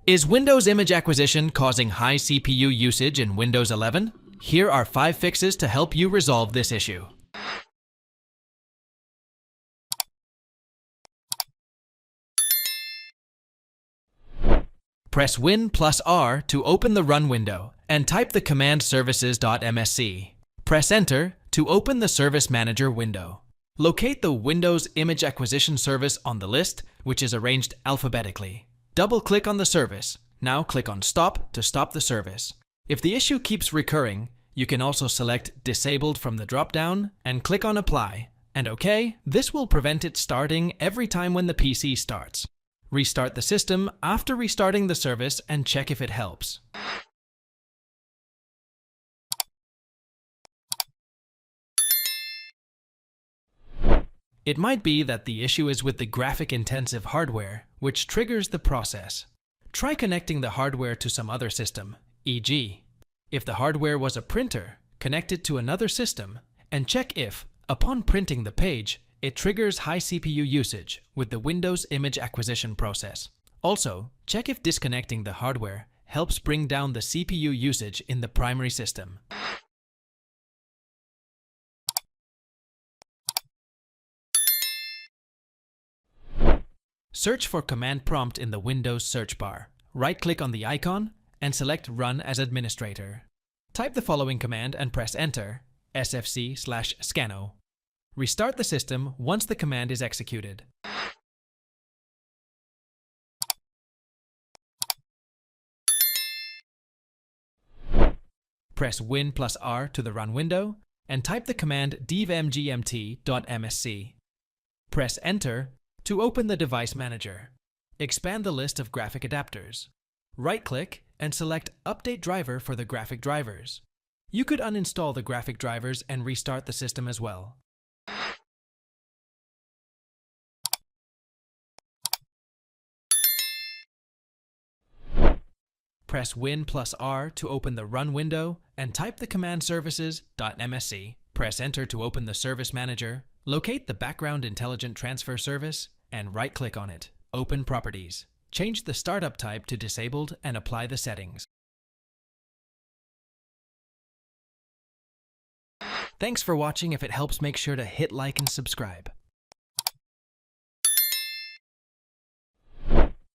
Is Windows image acquisition causing high CPU usage in Windows 11? Here are 5 fixes to help you resolve this issue. Press Win plus R to open the Run window and type the command services.msc. Press Enter to open the Service Manager window. Locate the Windows Image Acquisition service on the list, which is arranged alphabetically. Double-click on the service. Now click on Stop to stop the service. If the issue keeps recurring, you can also select Disabled from the drop-down and click on Apply and OK. This will prevent it starting every time when the PC starts. Restart the system after restarting the service and check if it helps. It might be that the issue is with the graphic-intensive hardware, which triggers the process. Try connecting the hardware to some other system, e.g., if the hardware was a printer, connect it to another system, and check if, upon printing the page, it triggers high CPU usage with the Windows image acquisition process. Also, check if disconnecting the hardware helps bring down the CPU usage in the primary system. Search for Command Prompt in the Windows search bar. Right-click on the icon and select Run as Administrator. Type the following command and press Enter, sfc/scano. Restart the system once the command is executed. Press Win plus R to the Run window and type the command devmgmt.msc. Press Enter to open the Device Manager. Expand the list of graphic adapters. Right-click and select Update Driver for the graphic drivers. You could uninstall the graphic drivers and restart the system as well. Press Win plus R to open the Run window and type the command services.msc. Press Enter to open the Service Manager. Locate the background Intelligent Transfer service and right-click on it. Open Properties. Change the startup type to Disabled and apply the settings. Thanks for watching. If it helps, make sure to hit like and subscribe.